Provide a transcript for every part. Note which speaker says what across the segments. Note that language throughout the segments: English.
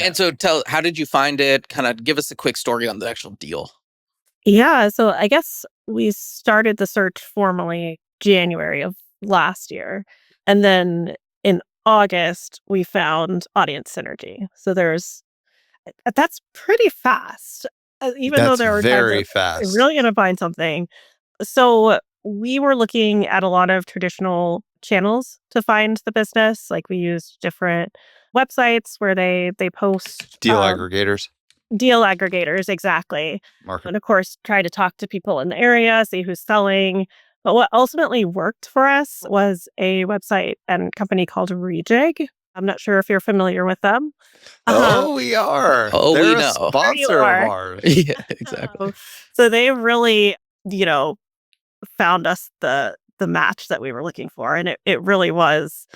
Speaker 1: And so how did you find it? Kind of give us a quick story on the actual deal.
Speaker 2: Yeah, so I guess we started the search formally January of last year. And then in August, we found audience synergy. So that's pretty fast, even though
Speaker 3: That's
Speaker 2: there were times
Speaker 3: very
Speaker 2: I'm
Speaker 3: fast.
Speaker 2: really going to find something. So we were looking at a lot of traditional channels to find the business. Like we used different websites where they post
Speaker 3: Deal aggregators.
Speaker 2: Deal aggregators, exactly. And of course, try to talk to people in the area, see who's selling. But what ultimately worked for us was a website and company called Rejig. I'm not sure if you're familiar with them.
Speaker 3: We are.
Speaker 1: Oh,
Speaker 3: They're
Speaker 1: we
Speaker 3: a
Speaker 1: know.
Speaker 3: sponsor of ours.
Speaker 1: Yeah, exactly.
Speaker 2: So they really, found us the match that we were looking for. And it really was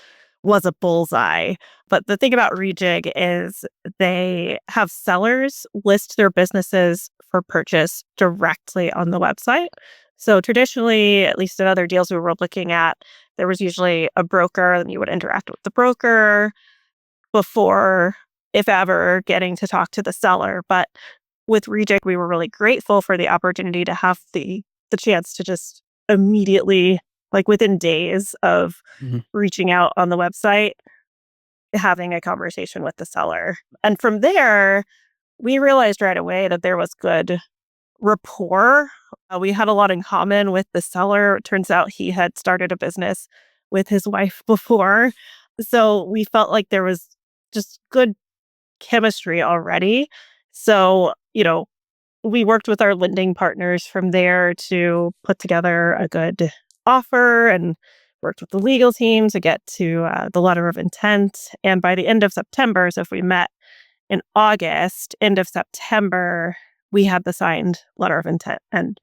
Speaker 2: a bullseye. But the thing about Rejig is they have sellers list their businesses for purchase directly on the website. So traditionally, at least in other deals we were looking at, there was usually a broker and you would interact with the broker before, if ever, getting to talk to the seller. But with Rejig, we were really grateful for the opportunity to have the chance to just immediately, like within days of reaching out on the website, having a conversation with the seller. And from there, we realized right away that there was good rapport. We had a lot in common with the seller. It turns out he had started a business with his wife before. So we felt like there was just good chemistry already. So, we worked with our lending partners from there to put together a good offer and worked with the legal team to get to the letter of intent. And by the end of September, so if we met in August, end of September, we had the signed letter of intent. And,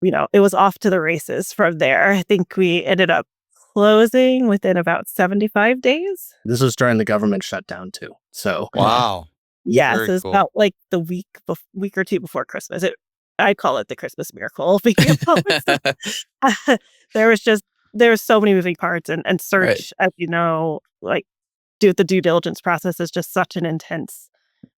Speaker 2: it was off to the races from there. I think we ended up closing within about 75 days.
Speaker 4: This was during the government shutdown too. So
Speaker 3: wow.
Speaker 2: Yeah, so it's about like the week or two before Christmas. I call it the Christmas miracle because there was so many moving parts and search, as like the due diligence process is just such an intense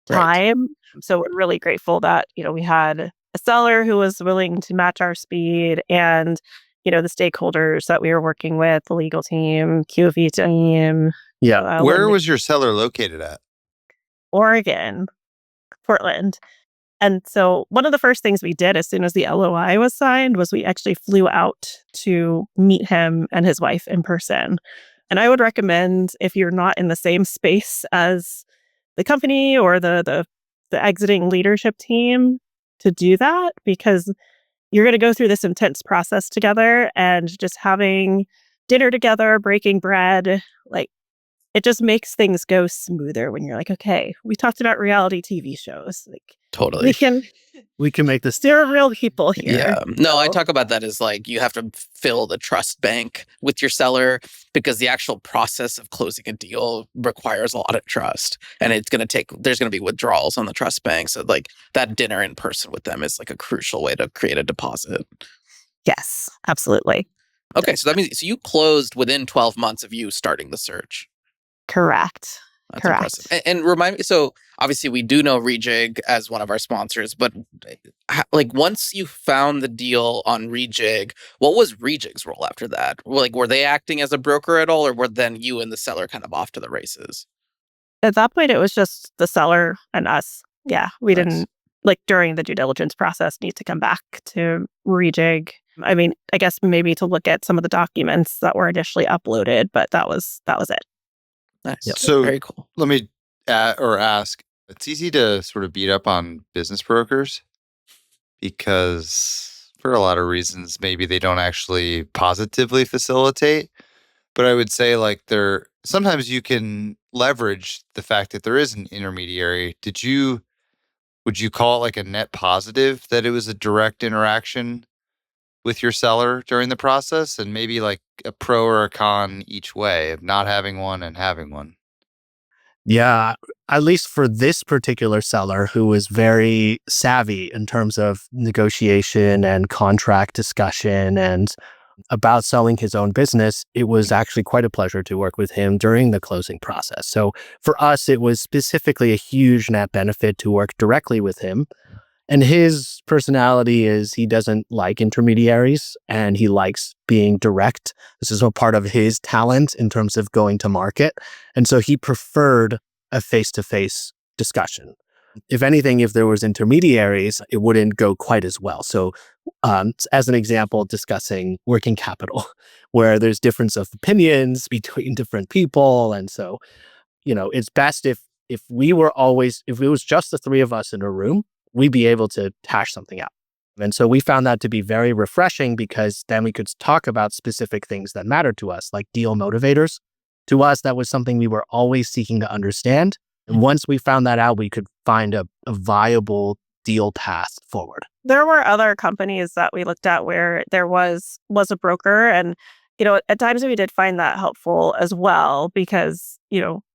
Speaker 2: time. So we're really grateful that, we had a seller who was willing to match our speed and, the stakeholders that we were working with, the legal team, QV team.
Speaker 4: Yeah.
Speaker 3: Where was your seller located at?
Speaker 2: Oregon, Portland. And so one of the first things we did as soon as the LOI was signed was we actually flew out to meet him and his wife in person. And I would recommend, if you're not in the same space as the company or the exiting leadership team, to do that, because you're going to go through this intense process together, and just having dinner together, breaking bread, like, it just makes things go smoother when you're like, okay, we talked about reality TV shows. Like,
Speaker 1: totally.
Speaker 4: We can make this.
Speaker 2: There are real people here.
Speaker 1: Yeah. No, I talk about that as like you have to fill the trust bank with your seller, because the actual process of closing a deal requires a lot of trust. And there's going to be withdrawals on the trust bank. So like that dinner in person with them is like a crucial way to create a deposit.
Speaker 2: Yes, absolutely.
Speaker 1: Okay. So that means you closed within 12 months of you starting the search.
Speaker 2: Correct.
Speaker 1: That's
Speaker 2: Correct.
Speaker 1: impressive. And remind me, so obviously we do know Rejig as one of our sponsors, but like once you found the deal on Rejig, what was Rejig's role after that? Like, were they acting as a broker at all, or were then you and the seller kind of off to the races?
Speaker 2: At that point, it was just the seller and us. Yeah, we didn't, like during the due diligence process, need to come back to Rejig. I mean, I guess maybe to look at some of the documents that were initially uploaded, but that was it.
Speaker 1: Nice.
Speaker 4: Yep.
Speaker 3: So
Speaker 1: very cool.
Speaker 3: Let me ask. It's easy to sort of beat up on business brokers because, for a lot of reasons, maybe they don't actually positively facilitate. But I would say, like, sometimes you can leverage the fact that there is an intermediary. Would you call it like a net positive that it was a direct interaction with your seller during the process, and maybe like a pro or a con each way of not having one and having one?
Speaker 4: Yeah, at least for this particular seller, who was very savvy in terms of negotiation and contract discussion and about selling his own business, it was actually quite a pleasure to work with him during the closing process. So for us, it was specifically a huge net benefit to work directly with him. And his personality is he doesn't like intermediaries and he likes being direct. This is a part of his talent in terms of going to market. And so he preferred a face-to-face discussion. If anything, if there was intermediaries, it wouldn't go quite as well. So as an example, discussing working capital, where there's difference of opinions between different people. And so, it's best if it was just the three of us in a room, we'd be able to hash something out. And so we found that to be very refreshing because then we could talk about specific things that mattered to us, like deal motivators. To us, that was something we were always seeking to understand. And once we found that out, we could find a viable deal path forward.
Speaker 2: There were other companies that we looked at where there was a broker. And, at times we did find that helpful as well because,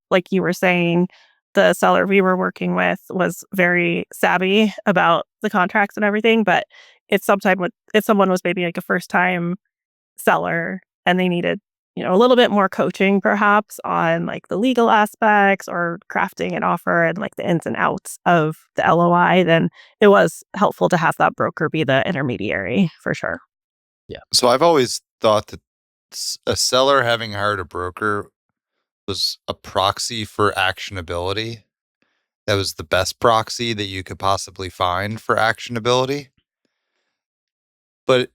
Speaker 2: like you were saying, the seller we were working with was very savvy about the contracts and everything. But if someone was maybe like a first time seller and they needed, a little bit more coaching perhaps on like the legal aspects or crafting an offer and like the ins and outs of the LOI, then it was helpful to have that broker be the intermediary for sure.
Speaker 4: Yeah.
Speaker 3: So I've always thought that a seller having hired a broker was a proxy for actionability. That was the best proxy that you could possibly find for actionability. But,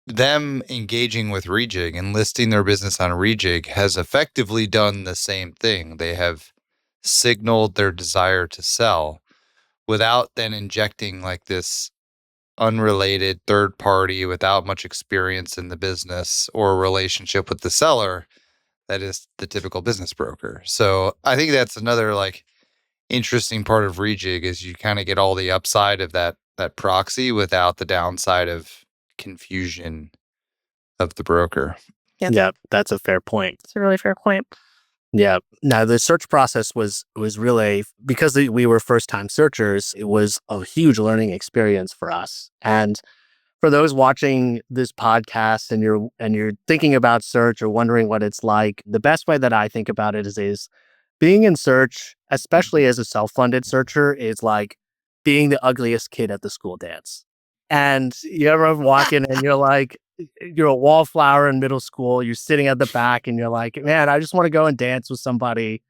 Speaker 3: them engaging with Rejig and listing their business on Rejig has effectively done the same thing. They have signaled their desire to sell without then injecting like this unrelated third party without much experience in the business or relationship with the seller that is the typical business broker. So I think that's another like interesting part of Rejig is you kind of get all the upside of that proxy without the downside of confusion of the broker.
Speaker 4: Yeah, that's a fair point.
Speaker 2: It's a really fair point.
Speaker 4: Yeah. Now, the search process was really, because we were first-time searchers, it was a huge learning experience for us. And for those watching this podcast and you're thinking about search or wondering what it's like, the best way that I think about it is being in search, especially as a self-funded searcher, is like being the ugliest kid at the school dance. And you ever walk in and you're a wallflower in middle school, you're sitting at the back and you're like, man, I just want to go and dance with somebody.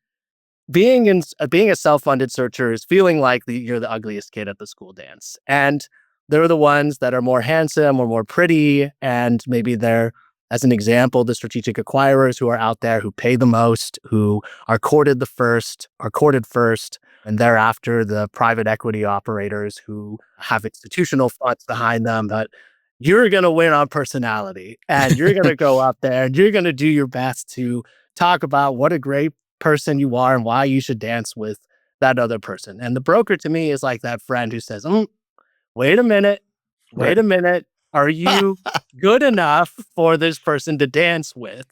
Speaker 4: Being a self-funded searcher is feeling like you're the ugliest kid at the school dance. And they're the ones that are more handsome or more pretty. And maybe they're, as an example, the strategic acquirers who are out there who pay the most, who are courted first, and thereafter the private equity operators who have institutional funds behind them. But you're going to win on personality and you're going to go out there and you're going to do your best to talk about what a great person you are and why you should dance with that other person. And the broker to me is like that friend who says, wait a minute. Are you good enough for this person to dance with?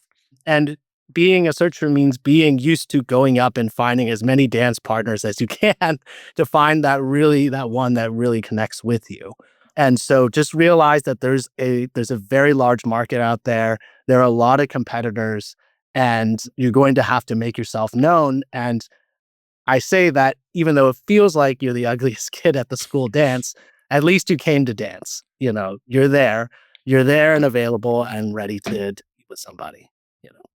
Speaker 4: And being a searcher means being used to going up and finding as many dance partners as you can to find that one that really connects with you. And so just realize that there's a very large market out there. There are a lot of competitors and you're going to have to make yourself known. And I say that even though it feels like you're the ugliest kid at the school dance, at least you came to dance. You're there and available and ready to be with somebody.